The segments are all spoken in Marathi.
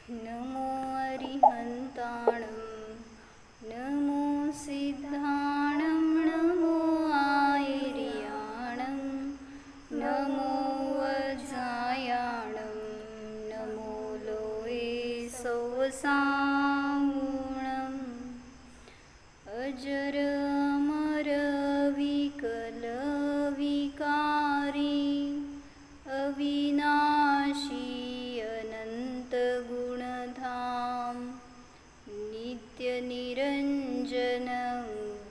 नमो अरिहन्ताणं नमो सिद्धाणं नमो आयर्याणं नमो वज्रायाणं नमो लोये सौसामूणम् अजर अमर विकल विकारी अविनाशी अनंत गुणधाम नित्य निरंजन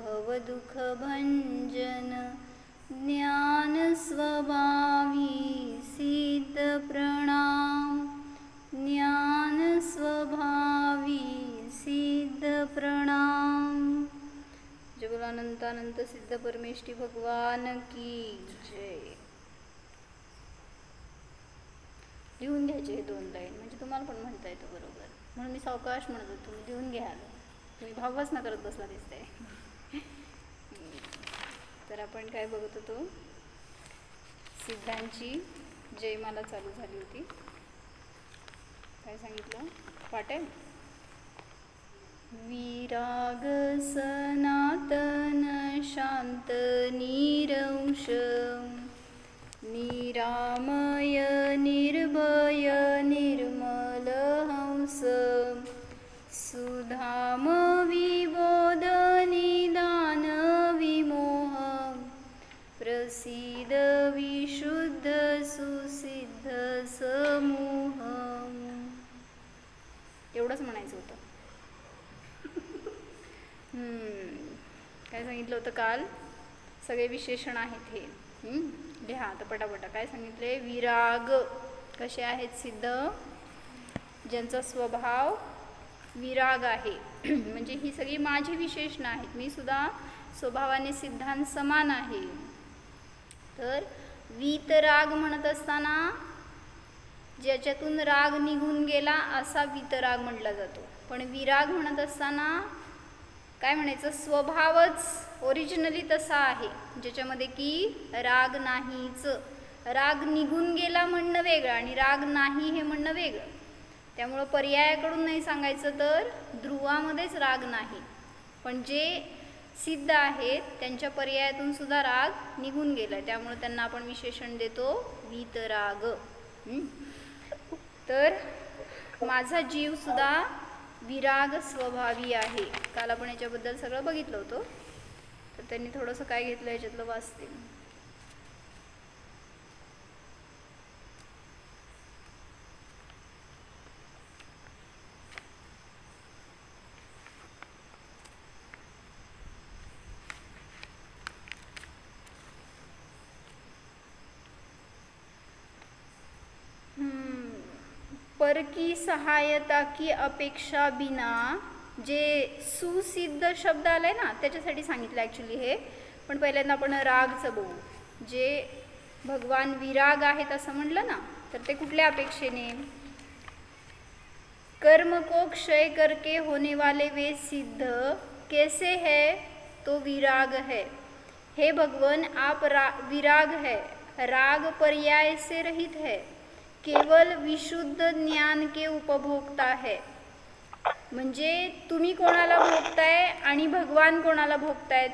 भवदुःखभंजन ज्ञान स्वभावी सिद्ध प्रणाम ज्ञान स्वभावी सिद्ध प्रणाम। जय बोलो अनंतानंत सिद्ध परमेष्ठी भगवान की जय। लिहून घ्यायचे हे 2 लाईन, म्हणजे तुम्हाला पण म्हणता येतं बरोबर, म्हणून मी सावकाश म्हणत होतो, तुम्ही लिहून घ्याल, तुम्ही भावच ना करत बसला दिसतंय। तर आपण काय बघत होतो, सिद्धांची जयमाला चालू झाली होती। काय सांगितलं वाटेल? विराग सनातन शांत निरंश निरामय निर्भय निर्मल हंस सुधाम विबोध निदान विमोह प्रसिद्ध विशुद्ध सुसिद्ध समूह। एवढंच म्हणायचं होतं। काय सांगितलं होतं काल? सगळे विशेषण आहेत हे, लिहा आता पटापटा। काय सांगितले? विराग कसे आहेत सिद्ध? ज्यांचा स्वभाव विराग आहे, म्हणजे ही सगळी माझी विशेषणं आहेत, मी सुद्धा स्वभावाने सिद्धांत समान आहे। तर वीतराग म्हणत असताना ज्याच्यातून राग निघून गेला असा वीतराग म्हटला जातो, पण विराग म्हणत असताना काय म्हणायचं? स्वभावच ओरिजिनली तसा आहे ज्याच्यामध्ये की राग नाहीच। राग निघून गेला म्हणणं वेगळं आणि राग नाही हे म्हणणं वेगळं, त्यामुळं पर्यायाकडून नाही सांगायचं तर ध्रुवामध्येच राग नाही, पण जे सिद्ध आहेत त्यांच्या पर्यायातून सुद्धा राग निघून गेला, त्यामुळे त्यांना आपण विशेषण देतो वीतराग। तर माझा जीव सुद्धा विराग स्वभावी आहे। काल आपण याच्याबद्दल सगळं बघितलं होतं, तर त्यांनी थोडंसं काय घेतलं याच्यातलं वाचते। पर की सहायता की अपेक्षा बिना, जे सुसिद्ध शब्द आलाय ना त्याच्यासाठी सांगितलं ॲक्च्युली हे, पण पहिल्यांदा आपण रागचं बघू। जे भगवान विराग आहेत असं म्हणलं ना, तर ते कुठल्या अपेक्षेने? कर्म को क्षय करके होने वाले वे सिद्ध कैसे है? तो विराग है। हे भगवान आप विराग है, राग पर्याय से रहित है, केवल विशुद्ध ज्ञान के उपभोक्ता है। म्हणजे तुम्ही कोणाला भोगताय आणि भगवान कोणाला भोगतायत?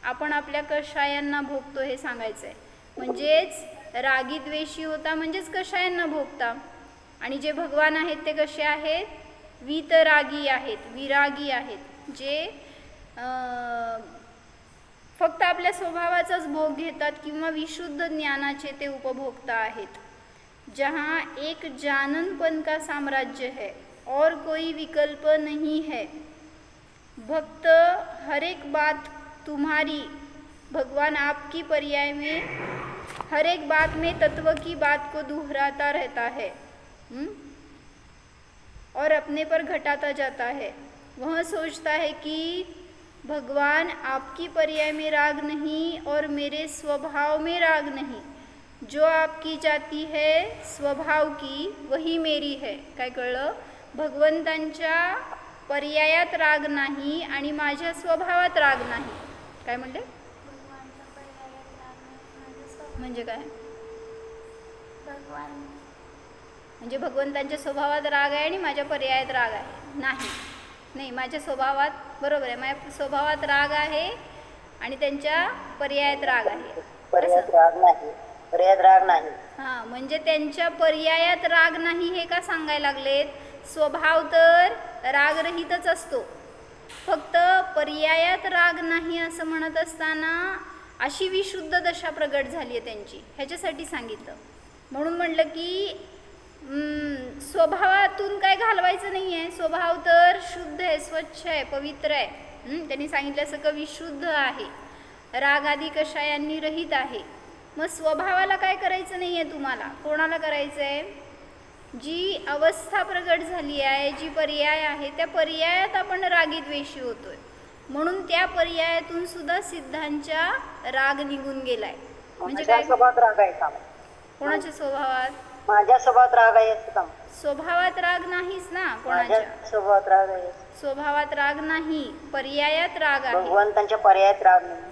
आपण आपल्या कषायांना भोगतो हे सांगायचं आहे, म्हणजेच रागी द्वेषी होता म्हणजेच कषायांना भोगता, आणि जे भगवान आहेत ते कसे आहेत? वीतरागी आहेत, विरागी आहेत, जे फक्त आपल्या स्वभावाचाच भोग घेतात किंवा विशुद्ध ज्ञानाचे ते उपभोक्ता आहेत। जहाँ एक जाननपन का साम्राज्य है और कोई विकल्प नहीं है, भक्त हर एक बात तुम्हारी, भगवान आपकी पर्याय में हर एक बात में तत्व की बात को दोहराता रहता है और अपने पर घटाता जाता है। वह सोचता है कि भगवान आपकी पर्याय में राग नहीं और मेरे स्वभाव में राग नहीं, जो आपकी जाती है स्वभाव की वही मेरी है। काय कळलं? भगवंतांच्या पर्यायात राग नाही आणि माझ्या स्वभावात राग नाही। काय म्हणले? म्हणजे काय? भगवान म्हणजे भगवंतांच्या स्वभावात राग आहे आणि माझ्या पर्यायात राग आहे नाही, माझ्या स्वभावात बरोबर आहे, माझ्या स्वभावात राग आहे आणि त्यांच्या पर्यायात राग आहे, पर्यायात राग नाही. हां, म्हणजे त्यांच्या पर्यायात राग नाही हे का सांगायला लागलेत? स्वभाव तर रागरहितच असतो, फक्त पर्यायात राग नाही असं म्हणत असताना अशी विशुद्ध दशा प्रगट झाली आहे त्यांची, ह्याच्यासाठी सांगितलं. म्हणून म्हणलं की स्वभावातून काय घालवायचं नाही आहे, स्वभाव तर शुद्ध आहे, स्वच्छ आहे, पवित्र आहे. त्यांनी सांगितलं सगळं विशुद्ध आहे, राग आदी कषायांनी रहित आहे. मग स्वभावाला काय करायचं नाही आहे तुम्हाला, कोणाला करायचं आहे? जी अवस्था प्रगट झाली आहे, जी पर्याय आहे, त्या पर्यायात आपण रागीद्वेषी होतोय, म्हणून त्या पर्यायातून सुद्धा सिद्धांच्या राग निघून गेलाय. म्हणजे काय? स्वभावात राग आहे का? कोणाच्या स्वभावात? माझ्या स्वभावात राग आहे असं का? स्वभावात राग नाहीच ना, कोणाच्या स्वभावात राग आहे? स्वभावात राग नाही, पर्यायात राग आहे. भगवंतांच्या पर्यायात राग नाही,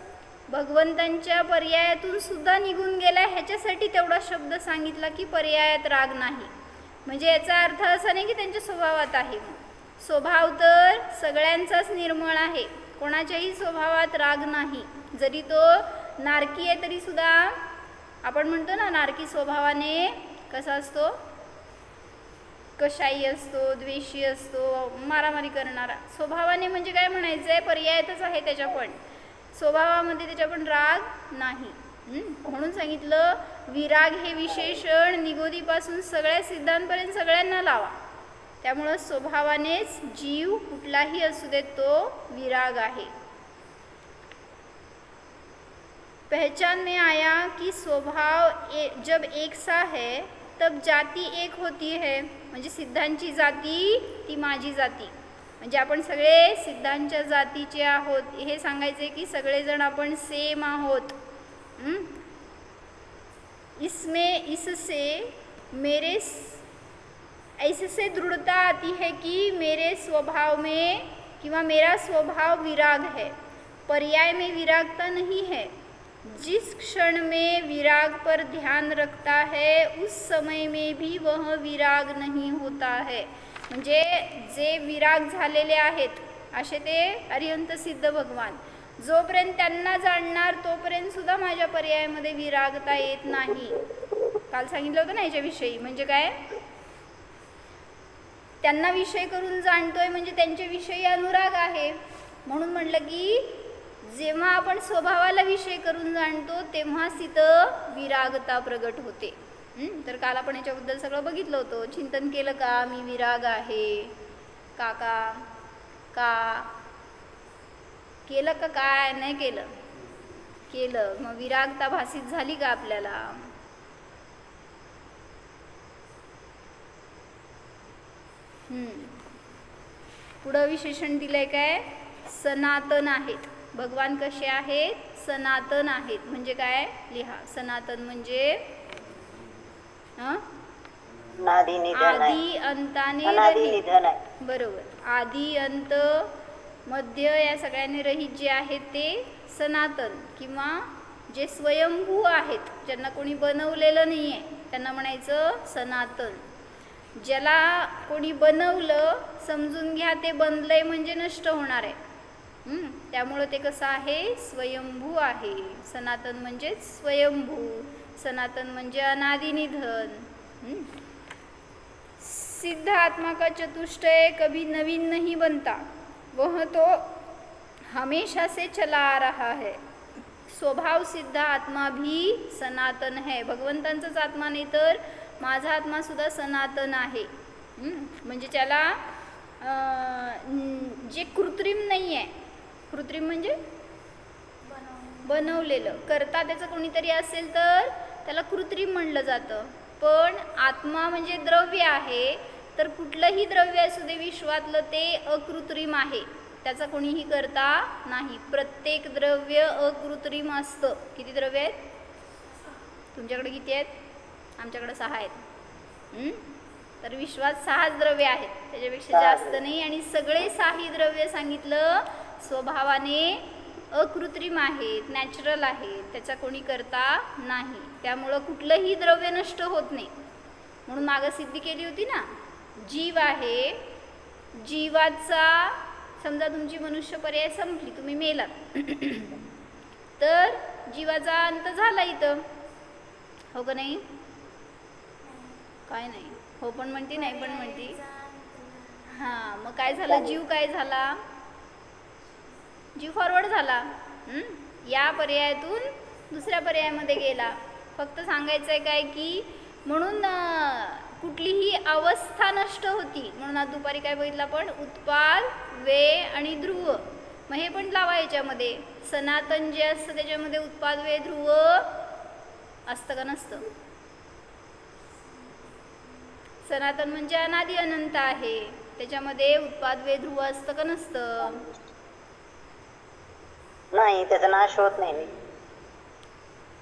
भगवंतांच्या पर्यायातून सुद्धा निघून गेलाय, ह्याच्यासाठी तेवढा शब्द सांगितला की पर्यायात राग नाही. म्हणजे याचा अर्थ असा नाही की त्यांच्या स्वभावात आहे. स्वभाव तर सगळ्यांचाच निर्मळ आहे, कोणाच्याही स्वभावात राग नाही. जरी तो नारकी आहे तरी सुद्धा आपण म्हणतो ना, नारकी स्वभावाने कसा असतो, कशाही असतो, द्वेषी असतो, मारामारी करणारा. स्वभावाने म्हणजे काय म्हणायचं आहे, पर्यायातच आहे त्याच्या, पण स्वभावामध्ये त्याच्या पण राग नाही. म्हणून सांगितलं विराग हे विशेषण निगोदीपासून सगळ्या सिद्धांपर्यंत सगळ्यांना लावा. त्यामुळं स्वभावानेच जीव कुठलाही असू देत तो विराग आहे. पहचान में आया कि स्वभाव जब एक सा है तब जाती एक होती है. म्हणजे सिद्धांची जाती ती माझी जाती, म्हणजे आपण सगळे सिद्धांच्या जातीचे आहोत हे सांगायचे की सगळेजण आपण सेम आहोत. इससे मेरे ऐसे दृढ़ता आती है कि मेरे स्वभाव में किंवा मेरा स्वभाव विराग है, पर्याय में विरागता नहीं है. जिस क्षण में विराग पर ध्यान रखता है उस समय में भी वह विराग नहीं होता है. म्हणजे जे विराग झालेले आहेत असे ते अरिहंत सिद्ध भगवान, जोपर्यंत त्यांना जाणणार तोपर्यंत सुद्धा माझ्या पर्यायामध्ये विरागता येत नाही. काल सांगितलं होतं ना याच्याविषयी, म्हणजे काय, त्यांना विषय करून जाणतोय म्हणजे त्यांच्याविषयी अनुराग आहे. म्हणून म्हटलं की जेव्हा आपण स्वभावाला विषय करून जाणतो तेव्हाच तिथं विरागता प्रगट होते. तर काल आपण याच्याबद्दल सगळं बघितलं होतं, चिंतन केलं का, मी विराग आहे काका, का केलं का, काय नाही केलं, केलं, मग विरागता भासित झाली का आपल्याला? पुढं विशेषण दिलंय काय, सनातन आहेत. भगवान कसे आहेत, सनातन आहेत. म्हणजे काय, लिहा, सनातन म्हणजे आदि अंताने रहित, बरोबर, आदि अंत मध्य या सगळ्यांनी रहित जे आहेत ते सनातन, किंवा जे स्वयंभू आहेत, ज्यांना कोणी बनवलेलं नाही आहे त्यांना म्हणायचं सनातन. ज्याला कोणी बनवलं समजून घ्या ते बनलंय म्हणजे नष्ट होणार आहे, त्यामुळं ते कसं आहे, स्वयंभू आहे. सनातन म्हणजे स्वयंभू, सनातन म्हणजे अनादिनिधन. सिद्ध आत्मा का चतुष्टय कभी नवीन नहीं बनता, वह तो हमेशा से चला आ रहा है. स्वभाव सिद्ध आत्मा भी सनातन है. भगवंतांचाच आत्मा नाही तर माझा आत्मा सुद्धा सनातन आहे. म्हणजे त्याला जे कृत्रिम नाही आहे, कृत्रिम म्हणजे बनवलेलं, करता त्याचं कोणीतरी असेल तर त्याला कृत्रिम म्हणलं जातं. पण आत्मा म्हणजे द्रव्य आहे, तर कुठलंही द्रव्य असू दे विश्वातलं ते अकृत्रिम आहे, त्याचा कोणीही करता नाही. प्रत्येक द्रव्य अकृत्रिम असतं. किती द्रव्य आहेत तुमच्याकडे, किती आहेत? आमच्याकडे 6 आहेत. तर विश्वात 6 द्रव्य आहेत, त्याच्यापेक्षा जास्त नाही. आणि सगळे 6 द्रव्य सांगितलं स्वभावाने अकृत्रिम आहेत, नॅचरल आहेत, त्याचा कोणी करता नाही. त्यामुळं कुठलंही द्रव्य नष्ट होत नाही. म्हणून मागं सिद्धी केली होती ना. जीव आहे, जीवाचा समजा तुमची मनुष्य पर्याय संपली, तुम्ही मेलात तर जीवाचा अंत झाला इथं, हो का नाही? काय नाही, हो पण म्हणते नाही पण म्हणते. हां, मग काय झालं? जीव काय झाला? जीव फॉरवर्ड झाला. या पर्यायातून दुसऱ्या पर्यायामध्ये गेला. फक्त सांगायचं आहे काय की म्हणून कुठलीही अवस्था नष्ट होती. म्हणून आज दुपारी काय बघितलं आपण? उत्पाद, वे आणि ध्रुव. मग हे पण लावा याच्यामध्ये. सनातन जे असतं त्याच्यामध्ये उत्पाद, वे, ध्रुव असतं का नसतं? सनातन म्हणजे अनादि अनंत आहे, त्याच्यामध्ये उत्पाद, वे, ध्रुव असतं का नसतं? नाही, त्याचा नाश होत नाही.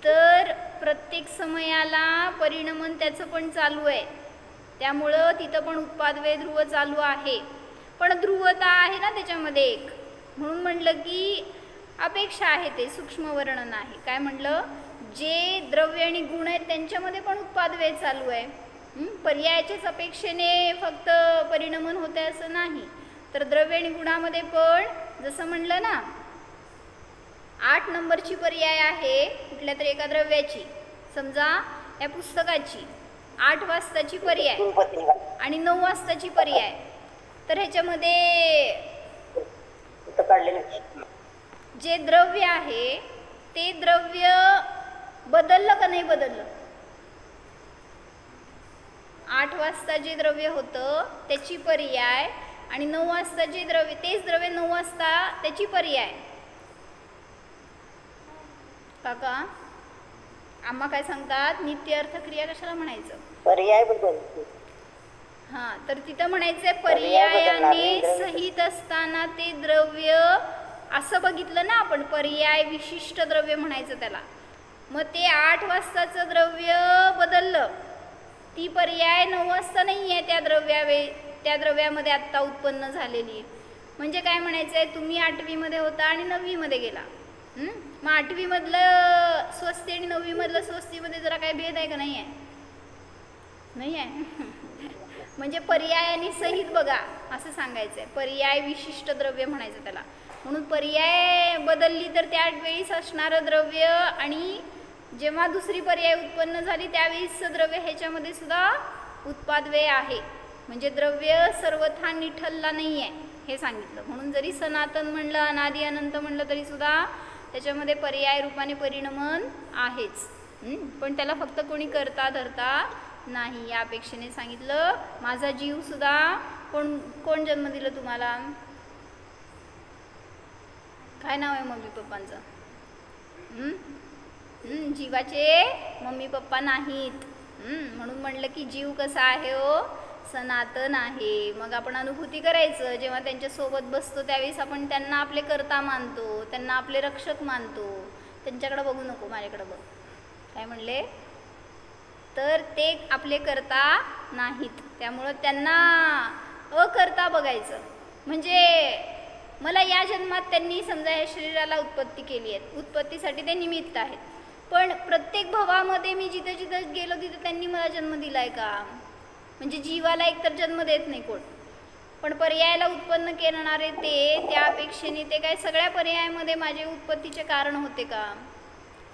तर प्रत्येक समयाला परिणमन त्याचं पण चालू आहे, त्यामुळं तिथं पण उत्पाद, वे, ध्रुव चालू आहे. पण ध्रुवता आहे ना त्याच्यामध्ये एक, म्हणून म्हणलं की अपेक्षा आहे, ते सूक्ष्म वर्णन आहे. काय म्हणलं? जे द्रव्य आणि गुण आहेत त्यांच्यामध्ये पण उत्पाद, वे चालू आहे. पर्यायाच्याच अपेक्षेने फक्त परिणमन होते असं नाही. तर द्रव्य आणि गुणामध्ये पण जसं म्हणलं ना, 8 नंबरची पर्याय आहे कुठल्या तरी एका द्रव्याची, समजा या पुस्तकाची 8 वाजताची पर्याय आणि 9 वाजताची पर्याय. तर ह्याच्यामध्ये जे द्रव्य आहे ते द्रव्य बदललं का नाही बदललं? 8 वाजता जे द्रव्य होतं त्याची पर्याय आणि 9 वाजता जे द्रव्य, तेच द्रव्य 9 वाजता त्याची पर्याय. काका आम्हा काय सांगतात? नित्य अर्थक्रिया कशाला म्हणायचं? पर्याय बदलतो. हां, तर तिथं म्हणायचंय पर्यायाने सहित असताना ते द्रव्य, असं बघितलं ना आपण, पर्याय विशिष्ट द्रव्य म्हणायचं त्याला. मग ते 8 वाजताचं द्रव्य बदललं, ती पर्याय 9 वाजता नाही आहे त्या द्रव्यामध्ये आत्ता उत्पन्न झालेली. म्हणजे काय म्हणायचं आहे? तुम्ही 8वीमध्ये होता आणि 9वीमध्ये गेला. मग 8वीमधलं स्वस्ती आणि 9वीमधलं स्वस्तीमध्ये जरा काय भेद आहे का? नाही आहे, नाही आहे. म्हणजे पर्यायाने सहित बघा असं सांगायचं आहे. पर्याय विशिष्ट द्रव्य म्हणायचं त्याला. म्हणून पर्याय बदलली तर त्या वेळीस असणारं द्रव्य आणि जेव्हा दुसरी पर्याय उत्पन्न झाली त्यावेळीसचं द्रव्य, ह्याच्यामध्ये सुद्धा उत्पाद, वे आहे. म्हणजे द्रव्य सर्वथा निठलला नाही आहे हे सांगितलं. म्हणून जरी सनातन म्हणलं, अनादि अनंत म्हणलं तरी सुद्धा त्याच्यामध्ये पर्याय रूपाने परिणमन आहेच. पण त्याला फक्त कोणी करता धरता नाही, या अपेक्षेने सांगितलं. माझा जीव सुद्धा कोण जन्म दिलं तुम्हाला? काय नाव आहे मम्मी पप्पांचं? जीवाचे मम्मी पप्पा नाहीत. म्हणून म्हणलं की जीव कसा आहे? हो, सनातन आहे. मग आपण अनुभूती करायचं, जेव्हा त्यांच्यासोबत बसतो त्यावेळेस आपण त्यांना आपले कर्ता मानतो, त्यांना आपले रक्षक मानतो. त्यांच्याकडे बघू नको, माझ्याकडे बघ. काय म्हणले? तर ते आपले कर्ता नाहीत, त्यामुळं त्यांना अकर्ता बघायचं. म्हणजे मला या जन्मात त्यांनी समजा या शरीराला उत्पत्ती केली आहे, उत्पत्तीसाठी ते निमित्त आहेत. पण प्रत्येक भवामध्ये मी जिथं जिथं गेलो तिथं त्यांनी मला जन्म दिला आहे का? म्हणजे जीवाला एकतर जन्म देत नाही कोण, पण पर्यायाला उत्पन्न करणारे ते, त्या अपेक्षेने ते काय सगळ्या पर्यायामध्ये माझे उत्पत्तीचे कारण होते का?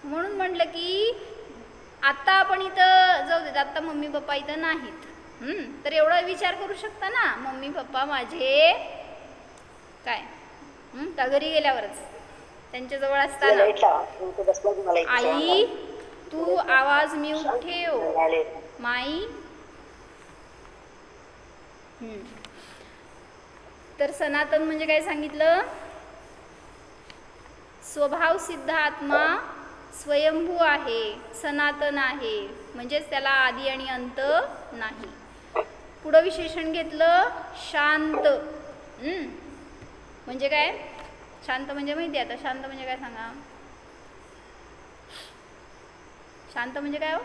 म्हणून म्हटलं की आत्ता आपण इथं जाऊ देत, आत्ता मम्मी पप्पा इथं नाहीत. तर एवढा विचार करू शकता ना, मम्मी पप्पा माझे काय का घरी गेल्यावरच त्यांच्याजवळ असताना, आई तू आवाज म्यूट ठेव, माई. तर सनातन म्हणजे काय सांगितलं? स्वभाव सिद्ध आत्मा स्वयंभू आहे, सनातन आहे, म्हणजेच त्याला आदी आणि अंत नाही. पुढं विशेषण घेतलं शांत. म्हणजे काय? शांत म्हणजे माहिती आहे आता? शांत म्हणजे काय सांगा? शांत म्हणजे काय? हो,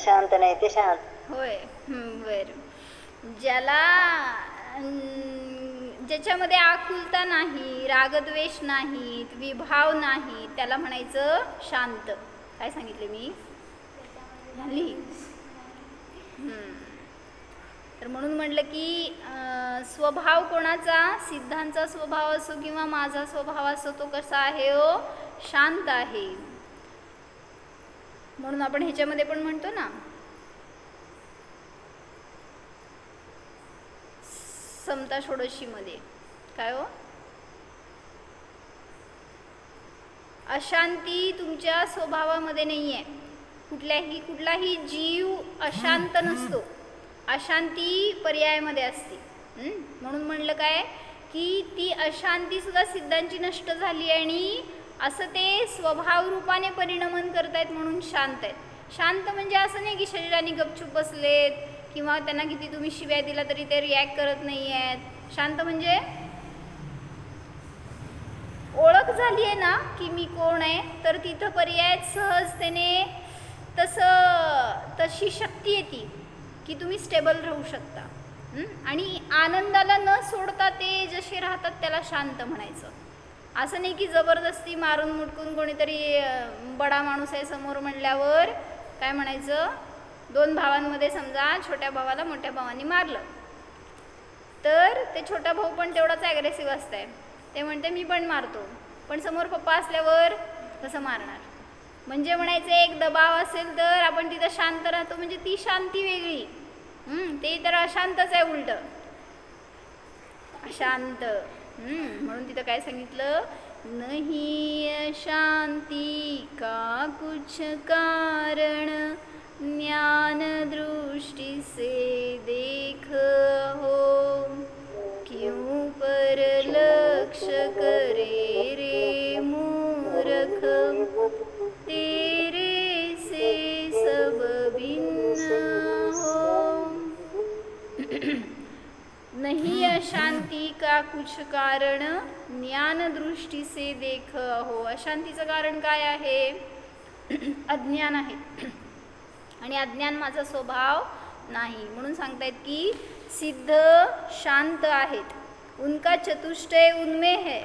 शांत नाही ते शांत होय. बर, ज्याला ज्याच्यामध्ये आकुलता नाही, रागद्वेष नाहीत, विभाव नाही, त्याला म्हणायचं शांत. काय सांगितले मी झाली. तर म्हणून म्हटलं की स्वभाव कोणाचा, सिद्धांचा स्वभाव असो किंवा माझा स्वभाव असो, तो कसा आहे हो, शांत आहे. म्हणून आपण ह्याच्यामध्ये पण म्हणतो ना, समता षोडशीमध्ये काय हो, अशांती तुमच्या स्वभावामध्ये नाही आहे. कुठलाही जीव अशांत नसतो, अशांती पर्यायामध्ये असते. म्हणून म्हणलं काय की ती अशांती सुद्धा सिद्धांची नष्ट झाली आणि असं ते स्वभाव रूपाने परिणमन करतायत म्हणून शांत आहेत. शांत म्हणजे असं नाही की शरीराने गपचूप बसलेत किंवा त्यांना किती तुम्ही शिव्या दिला तरी ते रिॲक्ट करत नाही आहेत. शांत म्हणजे ओळख झाली आहे ना की मी कोण आहे, तर तिथं पर्याय सहजतेने तशी शक्ती येते की तुम्ही स्टेबल राहू शकता. आणि आनंदाला न सोडता ते जसे राहतात त्याला शांत म्हणायचं. असं नाही की जबरदस्ती मारून मुटकून कोणीतरी बडा माणूस आहे समोर म्हणल्यावर काय म्हणायचं, 2 भावांमध्ये समजा छोट्या भावाला मोठ्या भावाने मारलं तर ते छोटा भाऊ पण तेवढाच ॲग्रेसिव्ह असतंय. ते म्हणते मी पण मारतो, पण समोर पप्पा असल्यावर कसं मारणार. म्हणजे म्हणायचं एक दबाव असेल तर आपण तिथं शांत राहतो, म्हणजे ती शांती वेगळी. ते तर अशांतच आहे, उलट अशांत. म्हणून तिथं काय सांगितलं, नहीं अशांती का कुछ कारण, ज्ञान दृष्टि से देख हो, क्यों पर लक्ष्य करे रे मूर्ख, तेरे से सब भिन्न हो. नहीं अशांती का कुछ कारण, ज्ञान दृष्टि से देख हो. अशांतीचं कारण काय आहे, अज्ञान आहे आणि अज्ञान माझा स्वभाव नाही. म्हणून सांगतायत की सिद्ध शांत आहेत. उनका चतुष्टय उनमें है,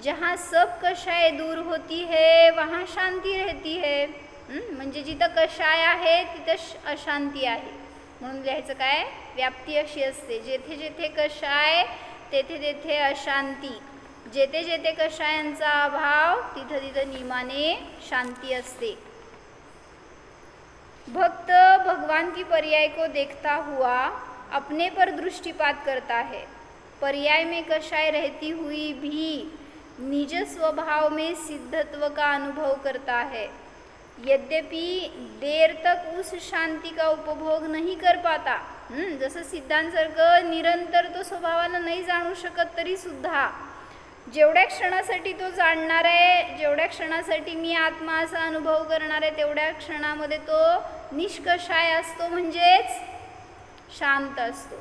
जहाँ सब कषाय दूर होती है वहाँ शांती रहती है. म्हणजे जिथं कषाय आहे तिथं अशांती आहे. म्हणून लिहायचं काय, व्याप्ती अशी असते, जेथे जेथे कषाय तेथे तेथे अशांती, जेथे जेथे कषायांचा अभाव तिथं तिथं नियमाने शांती असते. भक्त भगवान की पर्याय को देखता हुआ अपने पर दृष्टिपात करता है. पर्याय में कषाय रहती हुई भी निज स्वभाव में सिद्धत्व का अनुभव करता है. यद्यपि देर तक उस शांति का उपभोग नहीं कर पाता. जसं सिद्धांसारखं निरंतर तो स्वभावाला नाही जाणू शकत तरी सुद्धा जेवढ्या क्षणासाठी तो जाणणार आहे, जेवढ्या क्षणासाठी मी आत्मा असा अनुभव करणार आहे, तेवढ्या क्षणामध्ये तो निष्कषाय असतो, म्हणजेच शांत असतो.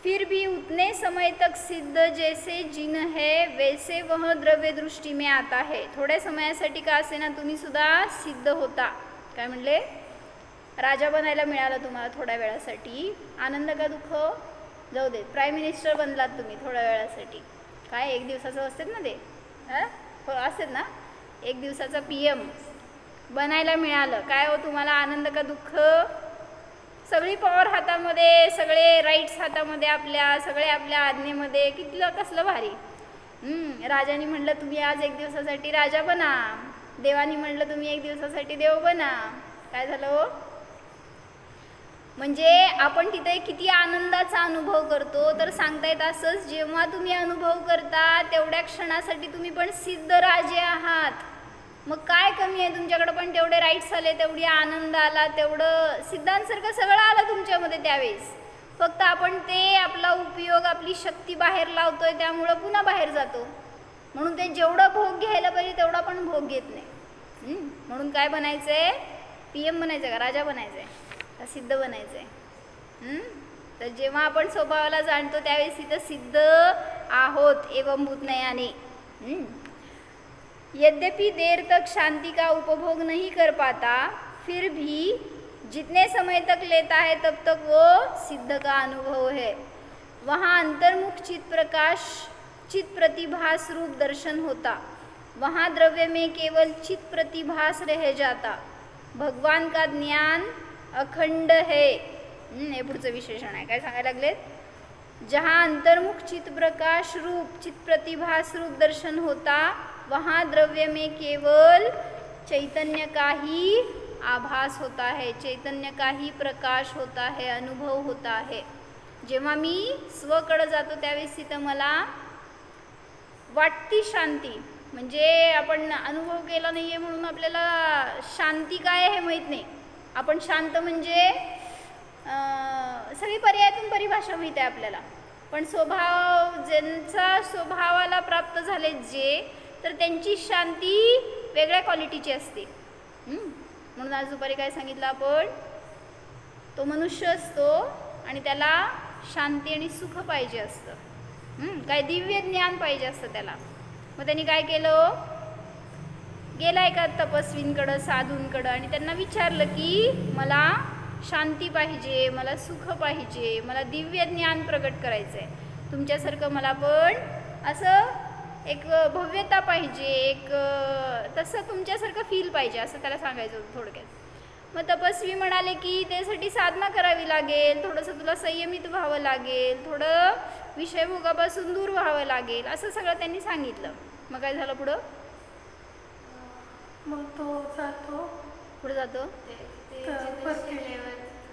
फिर भी उतने समय तक सिद्ध जैसे जिन है वैसे वह द्रव्य दृष्टि में आता है. थोड्या समयासाठी का असे ना तुम्ही सुद्धा सिद्ध होता. काय म्हणले, राजा बनायला मिळालं तुम्हाला थोड्या वेळासाठी, आनंद का दुःख जाऊ दे, प्राईम मिनिस्टर बनलात तुम्ही थोड्या वेळासाठी. काय 1 दिवसाचं असतात ना ते, हो असतात ना, 1 दिवसाचा PM बनायला मिळालं. काय हो तुम्हाला आनंद का दुःख, सगळी पॉवर हातामध्ये, सगळे राईट्स हातामध्ये आपल्या, सगळे आपल्या आज्ञेमध्ये, कितलं कसलं भारी. राजाने म्हणलं तुम्ही आज 1 दिवसासाठी राजा बना, देवानी म्हणलं तुम्ही 1 दिवसासाठी देव बना. काय झालं हो, म्हणजे आपण तिथे किती आनंदाचा अनुभव करतो. तर सांगतायत असंच, जेव्हा तुम्ही अनुभव करता तेवढ्या क्षणासाठी तुम्ही पण सिद्ध राजे आहात. मग काय कमी आहे तुमच्याकडे, पण तेवढे राईट्स आले, तेवढी आनंद आला, तेवढं सिद्धांसारखं सगळं आलं तुमच्यामध्ये त्यावेळेस. फक्त आपण ते आपला उपयोग, आपली शक्ती बाहेर लावतोय, त्यामुळं पुन्हा बाहेर जातो. म्हणून ते जेवढं भोग घ्यायला पाहिजे तेवढा पण भोग घेत नाही. म्हणून काय बनायचं आहे, PM बनायचं का, राजा बनायचं आहे का सिद्ध बनायचं आहे. तर जेव्हा आपण स्वभावाला जाणतो त्यावेळेस तिथं सिद्ध आहोत एवं भूतनयाने. यद्यपि देर तक शांति का उपभोग नहीं कर पाता, फिर भी जितने समय तक लेता है तब तक वो सिद्ध का अनुभव है. वहाँ अंतर्मुख चित प्रकाश, चित प्रतिभास रूप दर्शन होता. वहाँ द्रव्य में केवल चित प्रतिभास रह जाता, भगवान का ज्ञान अखंड है। हे पुढचं विशेषण आहे. काय सांगायला लागलेत? जहाँ अंतर्मुख चित प्रकाश रूप चित प्रतिभास रूप दर्शन होता, वहाँ द्रव्य में केवल चैतन्य का ही आभास होता है, चैतन्य का ही प्रकाश होता है, अनुभव होता है. जेव्हा मी स्वकडे जातो त्यावेळेस तिथं मला वाटती शांती, म्हणजे आपण अनुभव केला नाही आहे म्हणून आपल्याला शांती काय आहे हे माहीत नाही. आपण शांत म्हणजे सगळी पर्यायातून परिभाषा माहीत आहे आपल्याला, पण स्वभाव ज्यांचा स्वभावाला प्राप्त झाले जे, तर त्यांची शांती वेगळ्या क्वालिटीची असते. म्हणून आज दुपारी काय सांगितलं आपण, तो मनुष्य असतो आणि त्याला शांती आणि सुख पाहिजे असतं, काय दिव्य ज्ञान पाहिजे असतं त्याला. मग त्यांनी काय केलं, गेला एका तपस्वींकडं साधूंकडं आणि त्यांना विचारलं की मला शांती पाहिजे, मला सुख पाहिजे, मला दिव्य ज्ञान प्रगट करायचं आहे, तुमच्यासारखं मला पण असं एक भव्यता पाहिजे, एक तसं तुमच्यासारखं फील पाहिजे, असं त्याला सांगायचं होतं थोडक्यात. मग तपस्वी म्हणाले की त्यासाठी साधना करावी लागेल, थोडंसं तुला संयमित व्हावं लागेल, थोडं विषयभोगापासून दूर व्हावं लागेल, असं सगळं त्यांनी सांगितलं. मग काय झालं पुढं? मग तो जातो पुढे जातो.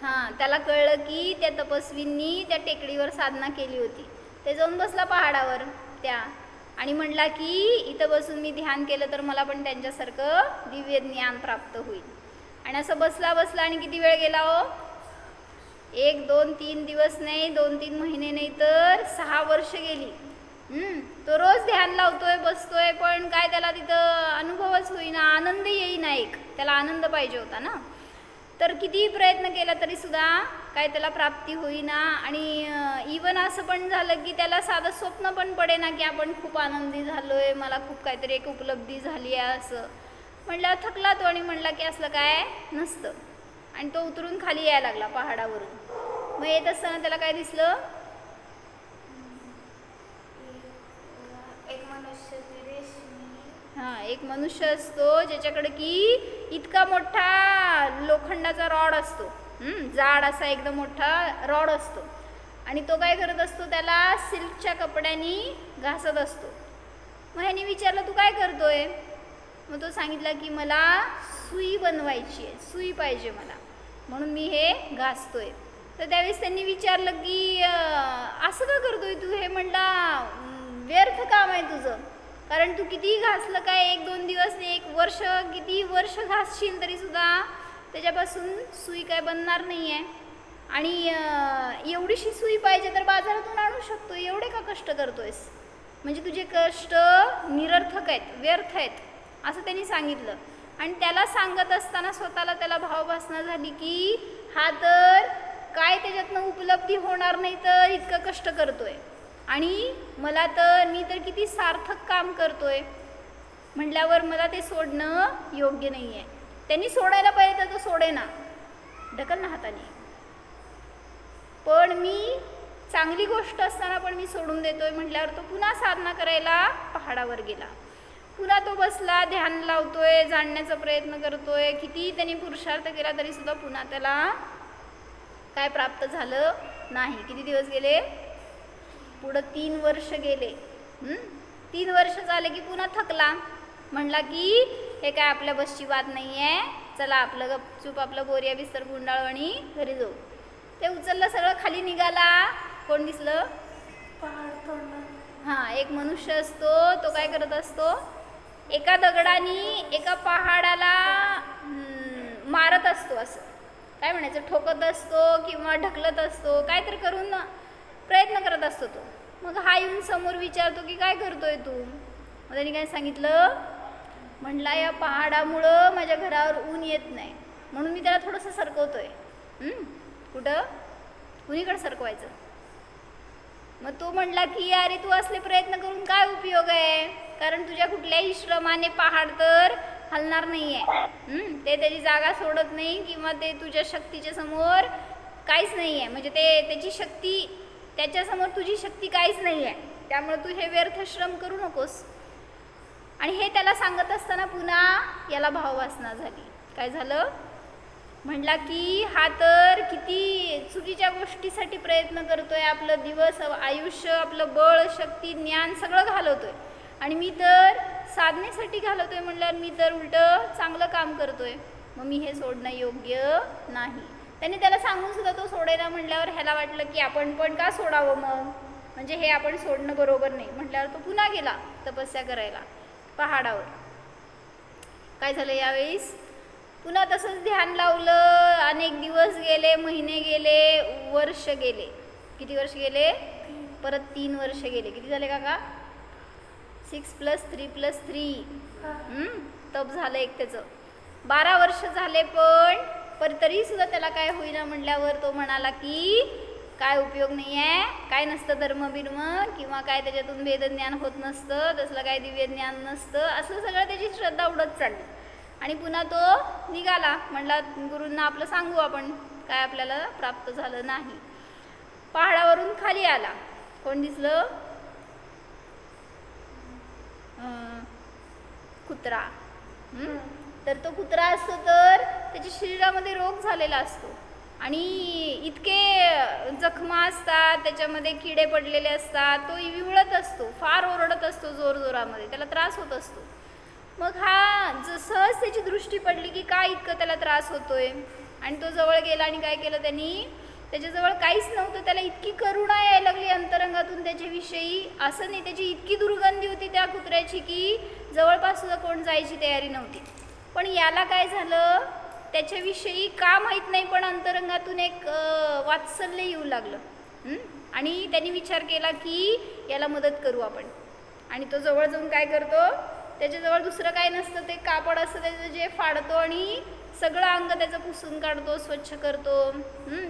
हां, त्याला कळलं की त्या तपस्वींनी त्या टेकडीवर साधना केली होती. ते जाऊन बसला पहाडावर त्या आणि म्हणला की इथं बसून मी ध्यान केलं तर मला पण त्यांच्यासारखं दिव्य ज्ञान प्राप्त होईल. आणि असं बसला आणि किती वेळ गेला हो? 1, 2, 3 दिवस नाही, 2-3 महिने नाही तर 6 वर्ष गेली. तो रोज ध्यान लावतोय, बसतोय, पण काय त्याला तिथं अनुभवच होईना, आनंद येईना. एक त्याला आनंद पाहिजे होता ना, तर कितीही प्रयत्न केला तरी सुद्धा काय त्याला प्राप्ती होईना. आणि इवन असं पण झालं की त्याला साधं स्वप्न पण पडेना की आपण खूप आनंदी झालोय, मला खूप काहीतरी एक उपलब्धी झाली आहे. असं म्हटलं थकला तो आणि म्हणला की असलं काय नसतं. आणि तो उतरून खाली यायला लागला पहाडावरून. मग येत असताना त्याला काय दिसलं? हां, एक मनुष्य असतो ज्याच्याकडे की इतका मोठा लोखंडाचा रॉड असतो, जाड असा एकदम मोठा रॉड असतो, आणि तो काय करत असतो, त्याला सिल्कच्या कपड्यांनी घासत असतो. मग ह्याने विचारलं तू काय करतोय? मग तो सांगितला की मला सुई बनवायची आहे, सुई पाहिजे मला, म्हणून मी हे घासतोय. तर त्यावेळेस त्यांनी विचारलं की असं का करतोय तू? हे म्हणला व्यर्थ काम आहे तुझं, कारण तू कितीही घासलं काय 1-2 दिवस नाही, 1 वर्ष, किती वर्ष घासशील तरी सुद्धा त्याच्यापासून सुई काय बनणार नाही आहे. आणि एवढीशी सुई पाहिजे तर बाजारातून आणू शकतो, एवढे का कष्ट करतोयस? म्हणजे तुझे कष्ट निरर्थक आहेत, व्यर्थ आहेत, असं त्यांनी सांगितलं. आणि त्याला सांगत असताना स्वतःला त्याला भावभासना झाली की हा तर काय त्याच्यातनं उपलब्धी होणार नाही तर इतकं कष्ट करतोय, आणि मला तर मी तर किती सार्थक काम करतोय म्हटल्यावर मला ते सोडणं योग्य नाही आहे. त्यांनी सोडायला पाहिजे तर तो सोडेना, ढकल ना हाताने, पण मी चांगली गोष्ट असताना पण मी सोडून देतोय म्हटल्यावर तो पुन्हा साधना करायला पहाडावर गेला. पुन्हा तो बसला, ध्यान लावतोय, जाणण्याचा प्रयत्न करतोय, कितीही त्यांनी पुरुषार्थ केला तरी सुद्धा पुन्हा त्याला काय प्राप्त झालं नाही. किती दिवस गेले? पुढं 3 वर्ष गेले. 3 वर्ष झाले की पुन्हा थकला, म्हणला की हे काय आपल्या बसची बात नाही आहे, चला आपलं गपचूप आपलं बोरिया बिस्तर गुंडाळू आणि घरी जाऊ. ते उचललं, सगळं खाली निघाला. कोण दिसलं? पहाड तोडणार. हां, एक मनुष्य असतो, तो काय करत असतो, एका दगडाने एका पहाडाला मारत असतो, असं काय म्हणायचं, ठोकत असतो किंवा ढकलत असतो, काय तर करून प्रयत्न करत असतो तो. मग हा येऊन समोर विचारतो की काय करतोय तू? मग त्यांनी काय सांगितलं, म्हणला या पहाडामुळं माझ्या घरावर ऊन येत नाही म्हणून मी त्याला थोडंसं सरकवतोय. कुठं? कुणीकडे सरकवायचं? मग तो म्हणला की अरे तू असले प्रयत्न करून काय उपयोग आहे, कारण तुझ्या कुठल्याही श्रमाने पहाड तर हलणार नाही आहे, ते त्याची जागा सोडत नाही किंवा ते तुझ्या शक्तीच्या समोर काहीच नाही आहे, म्हणजे ते त्याची शक्ती, त्याच्यासमोर तुझी शक्ती काहीच नाही आहे, त्यामुळे तू हे व्यर्थ श्रम करू नकोस. आणि हे त्याला सांगत असताना पुन्हा याला भाववासना झाली. काय झालं? म्हणला की हा तर किती चुकीच्या गोष्टीसाठी प्रयत्न करतोय, आपलं दिवस आयुष्य आपलं बळ शक्ती ज्ञान सगळं घालवतोय आणि मी तर साधनेसाठी घालवतोय म्हणल्यावर मी तर उलटं चांगलं काम करतोय, मग मी हे सोडणं योग्य नाही. त्याने त्याला सांगून सुद्धा तो सोडायला म्हणल्यावर ह्याला वाटलं की आपण पण का सोडावं, मग म्हणजे हे आपण सोडणं बरोबर नाही. म्हटल्यावर तो पुन्हा गेला तपस्या करायला पहाडावर. काय झालं यावेळेस? पुन्हा तसंच ध्यान लावलं. अनेक दिवस गेले, महिने गेले, वर्ष गेले. किती वर्ष गेले? परत 3 वर्ष गेले. किती झाले काका? 6 + 3 + 3 तप झालं एक त्याचं. 12 वर्ष झाले. पण तरी सुद्धा त्याला काय होईना. म्हणल्यावर तो म्हणाला की काय उपयोग नाही आहे, काय नसतं धर्मबिर्म किंवा काय त्याच्यातून वेदज्ञान होत नसतं, तसलं काय दिव्य ज्ञान नसतं, असं सगळं त्याची श्रद्धा उडत चालली. आणि पुन्हा तो निघाला. म्हणला गुरूंना आपलं सांगू आपण, काय आपल्याला प्राप्त झालं नाही. पहाडावरून खाली आला. कोण दिसलं? कुत्रा. तर तो कुत्रा असतो तर त्याच्या शरीरामध्ये रोग झालेला असतो आणि इतके जखमा असतात, त्याच्यामध्ये किडे पडलेले असतात, तो विवळत असतो, फार ओरडत असतो जोरजोरामध्ये, त्याला त्रास होत असतो. मग हा जसंच त्याची दृष्टी पडली की काय इतकं त्याला त्रास होतोय आणि तो जवळ गेला आणि काय केलं त्यांनी, त्याच्याजवळ काहीच नव्हतं, त्याला इतकी करुणा यायला लागली अंतरंगातून त्याच्याविषयी. असं नाही, त्याची इतकी दुर्गंधी होती त्या कुत्र्याची की जवळपास सुद्धा कोण जायची तयारी नव्हती. पण याला काय झालं, त्याच्याविषयी का माहीत नाही, पण अंतरंगातून एक वात्सल्य येऊ लागलं आणि त्यांनी विचार केला की याला मदत करू आपण. आणि तो जवळ जाऊन काय करतो, त्याच्याजवळ दुसरं काय नसतं, ते कापड असतं त्याचं जे फाडतो आणि सगळं अंग त्याचं पुसून काढतो, स्वच्छ करतो,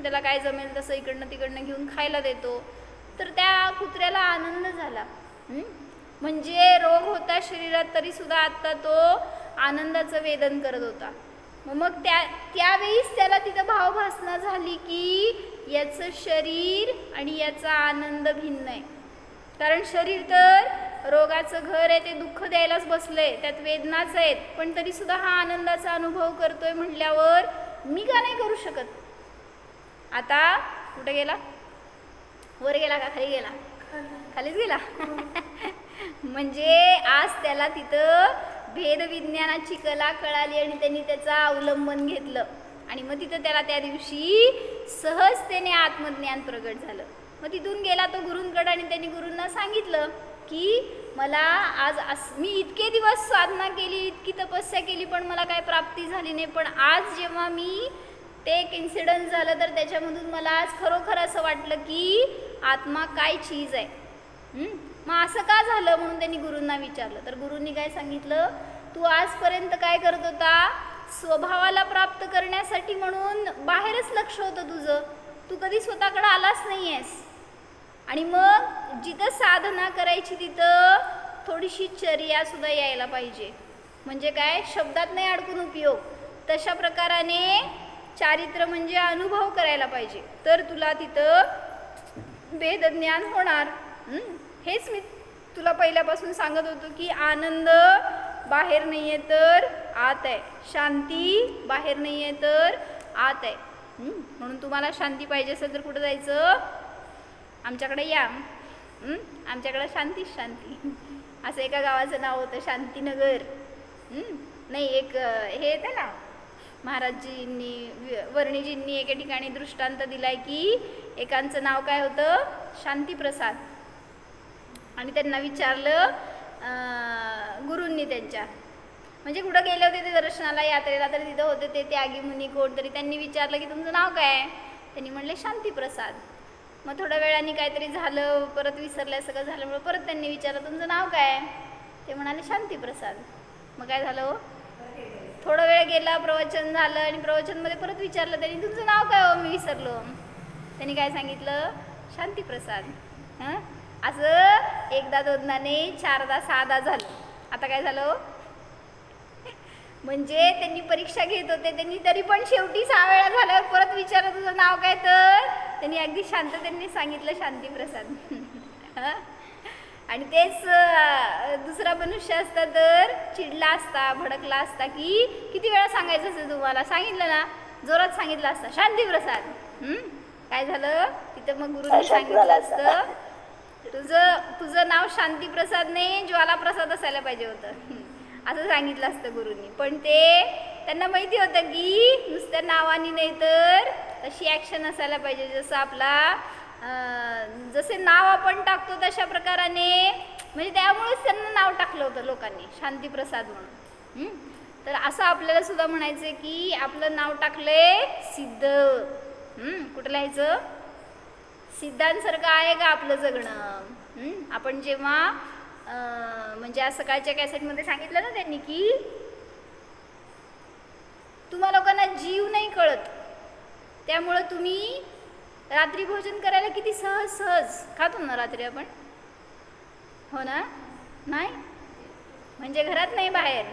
त्याला काय जमेल तसं इकडनं तिकडनं घेऊन खायला देतो. तर त्या कुत्र्याला आनंद झाला. म्हणजे रोग होता शरीरात तरीसुद्धा आत्ता तो आनंदाचं वेदन करत होता. मग त्यावेळीस त्याला तिथं भावभासना झाली की याचं शरीर आणि याचा आनंद भिन्न आहे. कारण शरीर तर रोगाचं घर आहे, ते दुःख द्यायलाच बसलंय, त्यात वेदनाच आहेत, पण तरीसुद्धा हा आनंदाचा अनुभव करतोय म्हटल्यावर मी का नाही करू शकत. आता कुठे गेला? वर गेला का खाली गेला? खालीच गेला. म्हणजे आज त्याला तिथं भेदविज्ञानाची कला कळाली आणि त्यांनी त्याचा अवलंबन घेतलं आणि मग तिथं त्याला त्या दिवशी सहजतेने आत्मज्ञान प्रगट झालं. मग तिथून गेला तो गुरूंकडे आणि त्यांनी गुरूंना सांगितलं की मला आज मी इतके दिवस साधना केली, इतकी तपस्या केली, पण मला काय प्राप्ती झाली नाही. पण आज जेव्हा मी ते एक इन्सिडन्स झालं तर त्याच्यामधून मला आज खरोखर असं वाटलं की आत्मा काय चीज आहे. मग असं का झालं म्हणून त्यांनी गुरूंना विचारलं. तर गुरूंनी काय सांगितलं, तू आजपर्यंत काय करत होता, स्वभावाला प्राप्त करण्यासाठी म्हणून बाहेरच लक्ष होतं तुझं, तू कधी स्वतःकडे आलाच नाही आहेस. आणि मग जिथं साधना करायची तिथं थोडीशी चर्यासुद्धा यायला पाहिजे. म्हणजे काय, शब्दात नाही अडकून उपयोग, तशा प्रकाराने चारित्र्य म्हणजे अनुभव करायला पाहिजे, तर तुला तिथं वेदज्ञान होणार. हेच मी तुला पहिल्यापासून सांगत होतो की आनंद बाहेर नाही आहे तर आत आहे, शांती बाहेर नाही आहे तर आत आहे. म्हणून तुम्हाला शांती पाहिजे असेल तर कुठं जायचं, आमच्याकडे या, आमच्याकडे शांतीच शांती. असं एका गावाचं नाव होतं शांतीनगर. नाही, एक हे येतं ना, महाराजजींनी वर्णीजींनी एके ठिकाणी दृष्टांत दिलाय की एकांचं नाव काय होतं, शांतीप्रसाद. आणि त्यांना विचारलं गुरूंनी त्यांच्या, म्हणजे कुठं गेले होते ते दर्शनाला यात्रेला, तर तिथं होते ते त्यागी मुनी कोण तरी, त्यांनी विचारलं की तुमचं नाव काय आहे. त्यांनी म्हणले शांतीप्रसाद. मग थोड्या वेळाने काहीतरी झालं, परत विसरलं, सगळं झाल्यामुळे परत त्यांनी विचारलं तुमचं नाव काय आहे. ते म्हणाले शांतीप्रसाद. मग काय झालं, थोडा वेळ गेला, प्रवचन झालं आणि प्रवचनमध्ये परत विचारलं त्यांनी तुमचं नाव काय हो, मी विसरलो. त्यांनी काय सांगितलं, शांतीप्रसाद. असं एकदा दोनदा नाही, 4दा 6दा झालं. आता काय झालं, म्हणजे त्यांनी परीक्षा घेत होते, त्यांनी तरी पण शेवटी 6 वेळा झाल्यावर परत विचारलं तुझं नाव काय, तर त्यांनी अगदी शांततेने सांगितलं शांतीप्रसाद. आणि तेच दुसरा मनुष्य असता तर चिडला असता, भडकला असता की किती वेळा सांगायचं असेल तुम्हाला, सांगितलं ना, जोरात सांगितलं असतं शांतीप्रसाद. काय झालं तिथं मग गुरुनी सांगितलं असतं तुझं नाव शांतीप्रसाद नाही ज्वालाप्रसाद असायला पाहिजे होतं असं सांगितलं असतं गुरुनी. पण ते त्यांना माहिती होतं की नुसत्या नावाने नाही तर तशी ॲक्शन असायला पाहिजे, जसं आपला जसे नाव आपण टाकतो तशा प्रकाराने, म्हणजे त्यामुळेच त्यांना नाव टाकलं होतं लोकांनी शांतीप्रसाद म्हणून. तर असं आपल्याला सुद्धा म्हणायचं आहे की आपलं नाव टाकलंय सिद्ध. कुठं लिहायचं? सिद्धांसारखं आहे का आपलं जगणं? आपण जेव्हा म्हणजे आज सकाळच्या कॅसेटमध्ये सांगितलं ना त्यांनी की तुम्हा लोकांना जीव नाही कळत, त्यामुळं तुम्ही रात्री भोजन करायला किती सहज सहज खातो ना रात्री आपण, हो ना? नाही म्हणजे घरात नाही बाहेर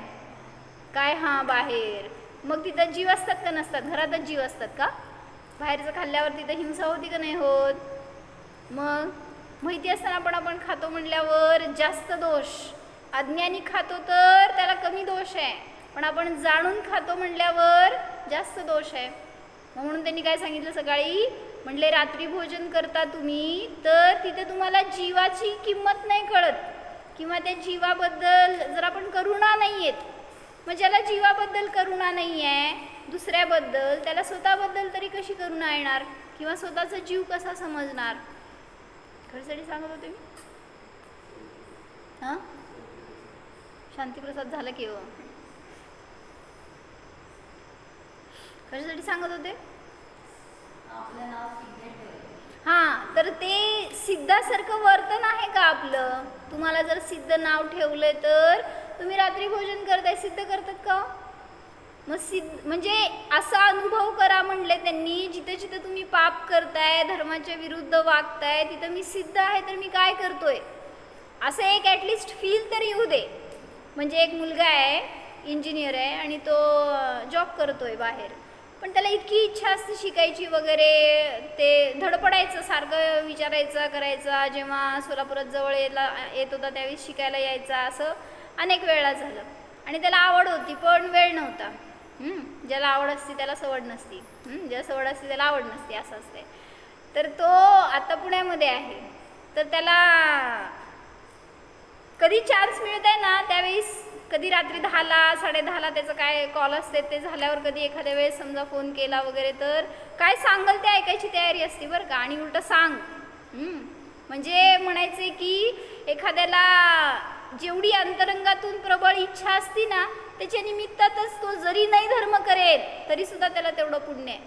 काय? हां बाहेर. मग तिथं जीव असतात का नसतात? घरातच जीव असतात का? बाहेरचं खाल्ल्यावर तिथं हिंसा होती का नाही होत? मग माहिती असताना आपण खातो म्हणल्यावर जास्त दोष. अज्ञानी खातो तर त्याला कमी दोष आहे, पण आपण जाणून खातो म्हणल्यावर जास्त दोष आहे. म्हणून त्यांनी काय सांगितलं सकाळी, म्हणले रात्री भोजन करता तुम्ही तर तिथे तुम्हाला जीवाची किंमत नाही कळत, किंवा त्या जीवाबद्दल जर आपण करुणा नाही येत, मग ज्याला जीवाबद्दल करुणा नाही आहे दुसऱ्याबद्दल, त्याला स्वतःबद्दल तरी कशी करुणा येणार, किंवा स्वतःचा जीव कसा समजणार? खरंसाठी सांगत होते मी. हां शांतीप्रसाद झालं की हो, खरंसाठी सांगत होते. हां तर ते सिद्धासारखं वर्तन आहे का आपलं? तुम्हाला जर सिद्ध नाव ठेवलंय तर तुम्ही रात्री भोजन करताय, सिद्ध करतात का? मग सिद्ध म्हणजे असा अनुभव करा म्हणले त्यांनी, जिथे जिथे तुम्ही पाप करताय, धर्माच्या विरुद्ध वागताय, तिथं मी सिद्ध आहे तर मी काय करतोय असं एक ॲटलिस्ट फील तरी येऊ दे. म्हणजे एक मुलगा आहे, इंजिनियर आहे आणि तो जॉब करतोय बाहेर, पण त्याला इतकी इच्छा असते शिकायची वगैरे, ते धडपडायचं, सारखं विचारायचं करायचा. जेव्हा सोलापुरात जवळ येत होता त्यावेळी शिकायला यायचा, असं अनेक वेळा झालं. आणि त्याला आवड होती पण वेळ नव्हता. ज्याला आवड असते त्याला सवड नसती, ज्याला सवड असते त्याला आवड नसते, असं असते. तर तो आता पुण्यामध्ये आहे, तर त्याला कधी चान्स मिळत आहे ना त्यावेळेस, कधी रात्री 10ला 10:30ला त्याचं काय कॉल असते, ते झाल्यावर कधी एखाद्या वेळेस समजा फोन केला वगैरे तर काय सांगल ते ऐकायची तयारी असते बरं का. आणि उलटं सांग, म्हणजे म्हणायचे की एखाद्याला जेवढी अंतरंगातून प्रबळ इच्छा असती ना त्याच्या निमित्तातच तो जरी नाही धर्म करेल तरी सुद्धा त्याला तेवढं पुण्य आहे.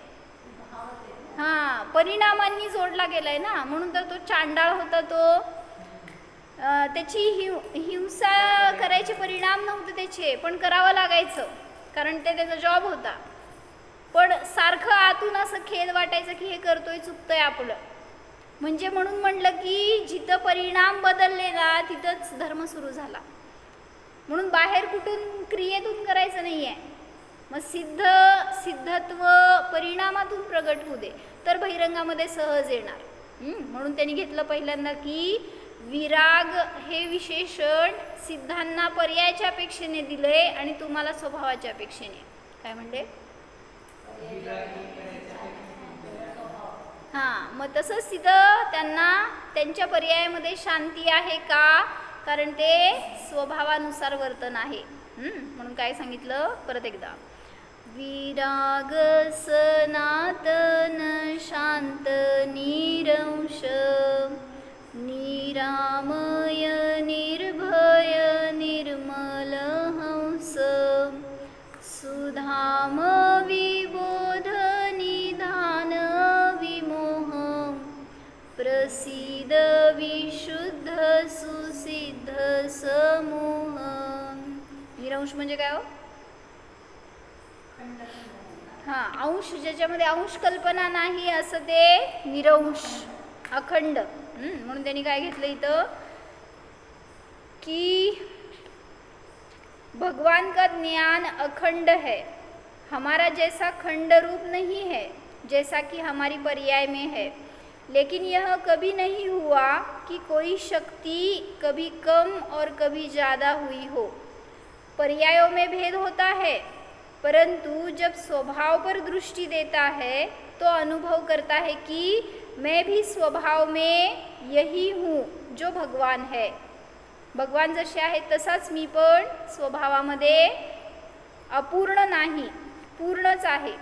हां परिणामांनी जोडला गेलाय ना, म्हणून तर तो चांडाळ होता, तो त्याची हिंसा करायचे परिणाम नव्हते त्याचे, पण करावं लागायचं कारण ते त्याचा जॉब होता. पण सारखं आतून असं खेद वाटायचं की हे करतोय चुकतंय आपलं. म्हणजे म्हणून म्हणलं की जिथं परिणाम बदलले ना तिथंच धर्म सुरू झाला. म्हणून बाहेर कुठून क्रियेतून करायचं नाही आहे. मग सिद्धत्व परिणामातून प्रगट होऊ दे तर बहिरंगामध्ये सहज येणार. म्हणून त्यांनी घेतलं पहिल्यांदा की विराग हे विशेषण सिद्धांना पर्यायाच्या अपेक्षेने दिले आणि तुम्हाला स्वभावाच्या अपेक्षेने. काय म्हणले? हां मग तसंच तिथं त्यांना त्यांच्या पर्यायामध्ये शांती आहे का, कारण ते स्वभावानुसार वर्तन आहे. म्हणून काय सांगितलं परत एकदा, विराग सनातन शांत निरंश निरामय निर्भय निर्मल हंस सुधाम विबोध निधान विमोह प्रसिद्ध विशुद्ध सुसिद्ध समूह. निरंश म्हणजे काय हो? हां अंश, ज्याच्यामध्ये अंश कल्पना नाही असं ते निरंश, अखंड. म्हणून त्यांनी काय घेतलं इथं कि भगवान का ज्ञान अखंड है, हमारा जैसा खंड रूप नहीं है जैसा कि हमारी पर्याय में है. लेकिन यह कभी नहीं हुआ कि कोई शक्ति कभी कम और कभी ज़्यादा हुई हो। पर्यायों में भेद होता है, परंतु जब स्वभाव पर दृष्टि देता है तो अनुभव करता है कि मैं भी स्वभाव में यही हूँ जो भगवान है। भगवान जसे आहेत तसाच मी पण स्वभावामध्ये अपूर्ण नाही, पूर्णच आहे।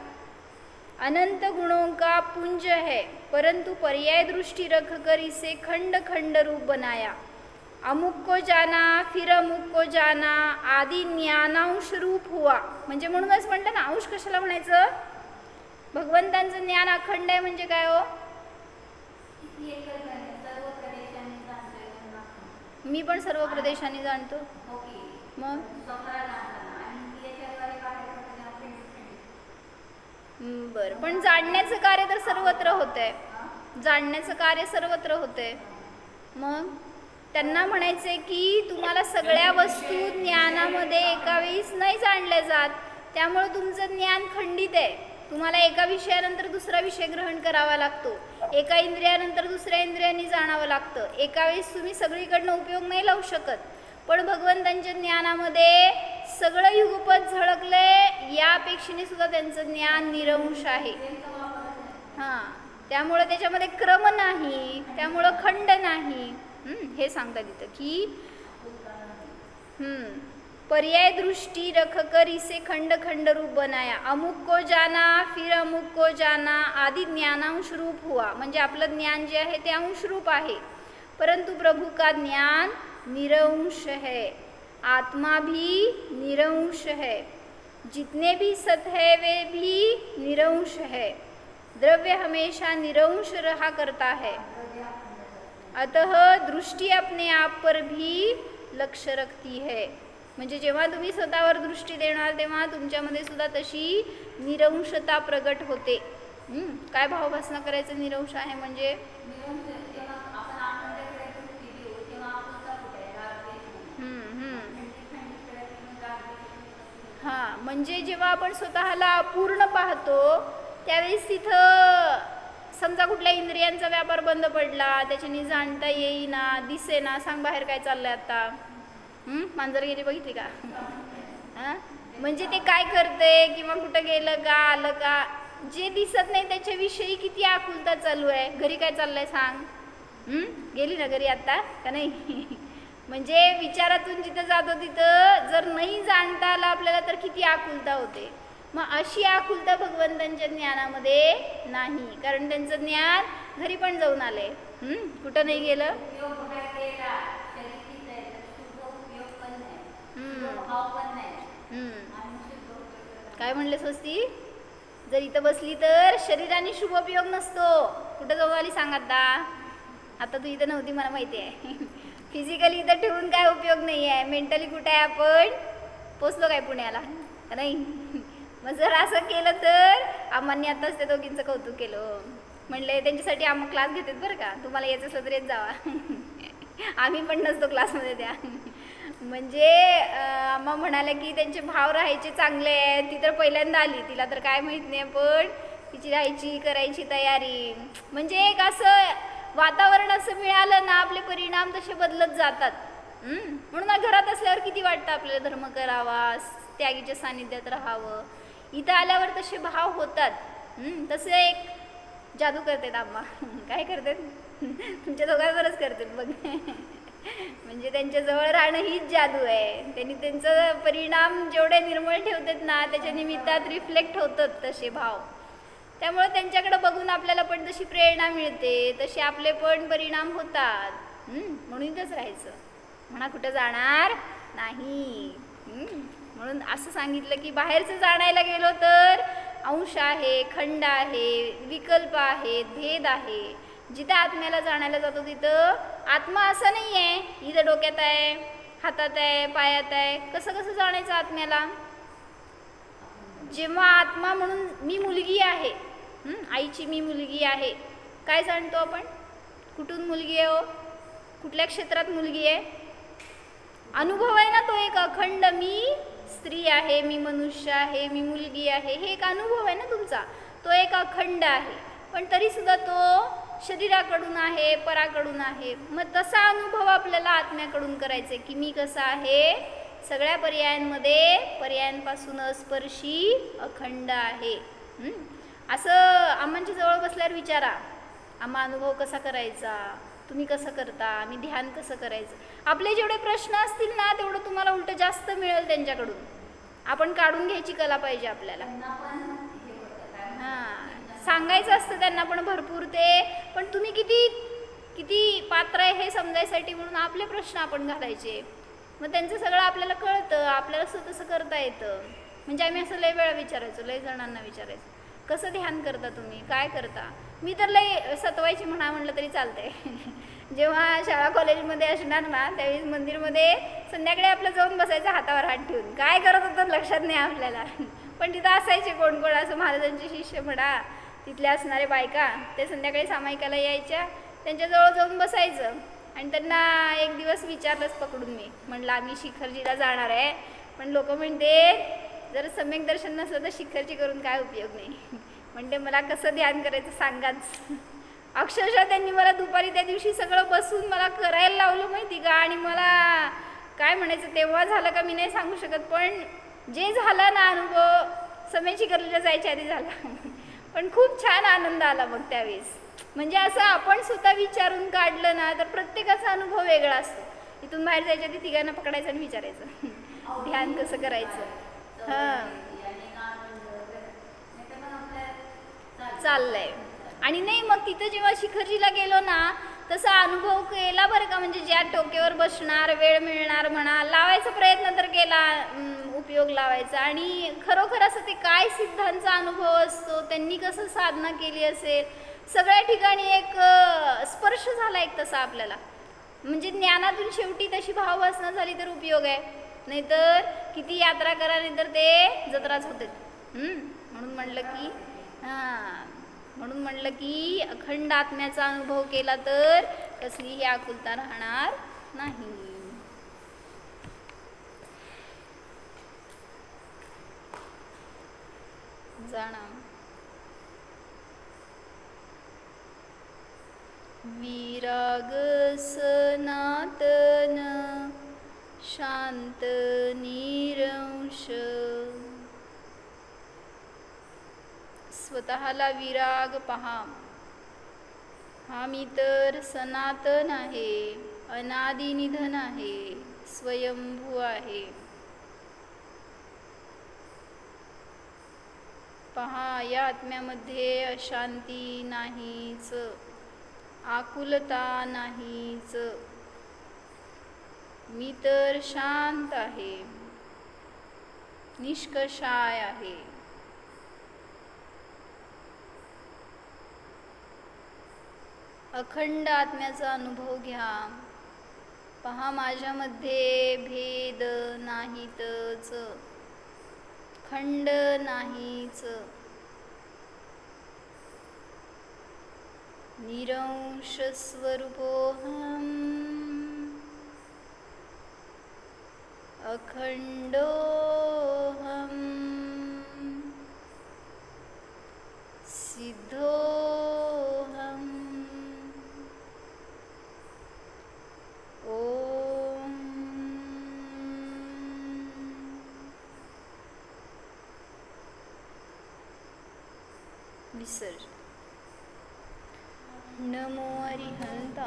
अनंत गुणों का पुंज है, परंतु पर्याय दृष्टि रखकर इसे खंड खंड रूप बनाया। अमुक को जाना फिर अमुक को जाना आदि ज्ञानांश रूप हुआ। म्हणजे म्हणूनच म्हणतात ना, अंश कशाला म्हणायचं? भगवंतांचं ज्ञान अखंड आहे म्हणजे काय हो? मी पण सर्व प्रदेशांनी जाणतो मग बरं, पण जाणण्याचं कार्य तर सर्वत्र होतंय, जाणण्याचं कार्य सर्वत्र होतंय। मग त्यांना म्हणायचे की तुम्हाला सगळ्या वस्तू ज्ञानामध्ये एका वेळीच नाही जाणल्या जात, त्यामुळे तुमचं ज्ञान खंडित आहे। तुम्हाला एका विषयानंतर दुसरा विषय ग्रहण करावा लागतो, एका इंद्रियानंतर दुसऱ्या इंद्रियांनी जाणावं लागतं, एका वेळेस तुम्ही सगळीकडनं उपयोग नाही लावू शकत। पण भगवंतांच्या ज्ञानामध्ये सगळं युगपत झळकलंय, यापेक्षेने सुद्धा त्यांचं ज्ञान निरंश आहे। हां, त्यामुळे त्याच्यामध्ये क्रम नाही, त्यामुळं खंड नाही। हे सांगतात तिथं की पर्याय दृष्टि रखकर इसे खंड खंड रूप बनाया। अमुक को जाना फिर अमुक को जाना आदि ज्ञानांश रूप हुआ। म्हणजे आपलं ज्ञान जे आहे ते अंश रूप आहे, परंतु प्रभु का ज्ञान निरंश है। आत्मा भी निरंश है, जितने भी सत है वे भी निरंश है। द्रव्य हमेशा निरंश रहा करता है, अतः दृष्टि अपने आप पर भी लक्ष्य रखती है। म्हणजे जेव्हा तुम्ही स्वतःवर दृष्टी देणार तेव्हा तुमच्यामध्ये सुद्धा तशी निरंशता प्रगट होते। काय भावभासना करायचं निरंश आहे म्हणजे? हां, म्हणजे जेव्हा आपण स्वतःला अपूर्ण पाहतो त्यावेळेस तिथं समजा कुठल्या इंद्रियांचा व्यापार बंद पडला, त्याच्याने जाणता येईना, दिसेना, सांग बाहेर काय चाललंय आता, मांजर गेली बघितली का? हां, म्हणजे ते काय करते किंवा कुठं गेलं का, आलं का, जे दिसत नाही त्याच्याविषयी किती आकुलता चालू आहे। घरी काय चाललंय सांग, गेली ना घरी आता का नाही? म्हणजे विचारातून जिथं जातो तिथं जर नाही जाणता आलं आपल्याला तर किती आकुलता होते। मग अशी आकुलता भगवंतांच्या ज्ञानामध्ये नाही, कारण त्यांचं ज्ञान घरी पण जाऊन आले, कुठं नाही गेलं। काय म्हणले स्वस्ती? जर इथं बसली तर शरीराने शुभ उपयोग नसतो। कुठं जाऊन आली सांग आता? आता तू इथं नव्हती मला माहिती आहे। फिजिकली इथं ठेवून काय उपयोग नाही आहे, मेंटली कुठे आहे आपण? पोचलो काय पुण्याला नाही? मग जर असं केलं तर आम्हांनी आताच त्या दोघींचं कौतुक केलं, म्हणले त्यांच्यासाठी आम्ही क्लास घेतात बरं का, तुम्हाला याचं असलं तर येत जावा। आम्ही पण नसतो क्लासमध्ये त्या। म्हणजे आम्हा म्हणाल्या की त्यांचे भाव राहायचे चांगले आहेत, ती तर पहिल्यांदा आली, तिला तर काय माहीत नाही, पण तिची राहायची करायची तयारी, म्हणजे एक असं वातावरण असं मिळालं ना, आपले परिणाम तसे बदलत जातात। म्हणून घरात असल्यावर किती वाटतं आपल्याला धर्म करावा, त्यागीच्या सानिध्यात राहावं, इथं आल्यावर तसे भाव होतात। तसे एक जादू करतात आम्हा। काय करतात? तुमच्या दोघांवरच करतात बघ। म्हणजे त्यांच्या जवळ राहणं हीच जादू आहे। त्यांनी त्यांचा परिणाम जेवढे निर्मळ ठेवतात ना, त्याच्या निमित्तात रिफ्लेक्ट होतात तसे भाव। त्यामुळे त्यांच्याकडे बघून आपल्याला पण जशी प्रेरणा मिळते तसे आपले पण परिणाम होतात। म्हणून इथंच राहायचं, म्हणा कुठं जाणार नाही। म्हणून असं सांगितलं की बाहेरचं जाणायला गेलो तर अंश आहे, खंड आहे, विकल्प आहेत, भेद आहे। जिथं आत्म्याला जाणायला जातो तिथं आत्मा असं नाही आहे इथं डोक्यात आहे, हातात आहे, पायात आहे। कसं कसं जाणायचं आत्म्याला? जेव्हा आत्मा म्हणून मी मुलगी आहे, आईची मी मुलगी आहे, काय जाणतो आपण? कुठून मुलगी आहे हो? कुठल्या क्षेत्रात मुलगी आहे? अनुभव आहे ना तो एक अखंड, मी स्त्री आहे, मी मनुष्य आहे, मी मुलगी आहे, हे एक अनुभव आहे ना तुमचा, तो एक अखंड आहे। पण तरी सुद्धा तो शरीराकडून आहे, पराकडून आहे. मग तसा अनुभव आपल्याला आत्म्याकडून करायचा आहे की मी कसा आहे, सगळ्या पर्यायांमध्ये पर्यायांपासून अस्पर्शी अखंड आहे. असं आम्हांच्या जवळ बसल्यावर विचारा, आम्हा अनुभव कसा करायचा, तुम्ही कसं करता, आम्ही ध्यान कसं करायचं. आपले जेवढे प्रश्न असतील ना तेवढं तुम्हाला उलट जास्त मिळेल त्यांच्याकडून. आपण काढून घ्यायची कला पाहिजे आपल्याला. हां, सांगायचं असतं त्यांना पण भरपूर ते, पण तुम्ही किती किती पात्र आहे हे समजायसाठी म्हणून आपले प्रश्न आपण घालायचे. मग त्यांचं सगळं आपल्याला कळतं, आपल्याला स्वतःचं करता येतं. म्हणजे आम्ही असं लय वेळा विचारायचो, लय जणांना विचारायचं, कसं ध्यान करता तुम्ही, काय करता. मी तर लय सतवायची म्हटलं तरी चालते. जेव्हा शाळा कॉलेजमध्ये असणार ना त्यावेळेस मंदिरमध्ये संध्याकाळी आपलं जाऊन बसायचं हातावर हात ठेवून. काय करत होतं लक्षात नाही आपल्याला, पण तिथं असायचे कोण कोण असं महाराजांचे शिष्य म्हणा, तिथले असणारे बायका, ते संध्याकाळी सामायिकाला यायच्या, त्यांच्याजवळ जाऊन बसायचं. आणि त्यांना एक दिवस विचारलंच पकडून मी, म्हटलं आम्ही शिखरजीला जाणार आहे, पण लोक म्हणते जर सम्यक दर्शन नसलं तर शिखरजी करून काय उपयोग नाही. म्हणते मला कसं ध्यान करायचं सांगाच. अक्षरशः त्यांनी मला दुपारी त्या दिवशी सगळं बसून मला करायला लावलं माहिती का. आणि मला काय म्हणायचं तेव्हा झालं का मी नाही सांगू शकत, पण जे झाला ना अनुभव सम्यक शिखरजीला जायच्या आधी झाला. पण खूप छान आनंद आला मग त्यावेळेस. म्हणजे असं आपण स्वतः विचारून काढलं ना तर प्रत्येकाचा अनुभव वेगळा असतो. इथून बाहेर जायच्या आधी तिघांना पकडायचं आणि विचारायचं ध्यान कसं करायचं. हां, चाललंय. आणि नाही मग तिथं जेव्हा शिखरजीला गेलो ना तसा अनुभव केला बरं का. म्हणजे ज्या टोक्यावर बसणार, वेळ मिळणार म्हणा, लावायचा प्रयत्न तर केला, उपयोग लावायचा. आणि खरोखर असं ते काय सिद्धांचा अनुभव असतो, त्यांनी कसं साधना केली असेल, सगळ्या ठिकाणी एक स्पर्श झाला एक तसा आपल्याला. म्हणजे ज्ञानातून शेवटी तशी भाववासना झाली तर उपयोग आहे, नाहीतर किती यात्रा करा नाहीतर ते जत्राच होते. म्हणून म्हणलं की अखंड आत्म्याचा अनुभव केला तर कसलीही आकुलता राहणार नाही. जाणा विराग सनातन शांत निरंश. स्वतःला विराग पहा, हा मी तर सनातन आहे, अनादि निधन आहे, स्वयंभू आहे. पहा या आत्म्यामध्ये अशांती नाहीच, आकुलता नाहीच. मी तर शांत आहे, निष्कषाय आहे. अखंड आत्म्याचा अनुभव घ्या. पहा माझ्यामध्ये भेद नाहीतच, खंड नाहीच, निरंश स्वरूपोऽहम् अखंडोऽहम् सिद्धोऽहम्. ओम विसर्जन. नमो अरिहंता.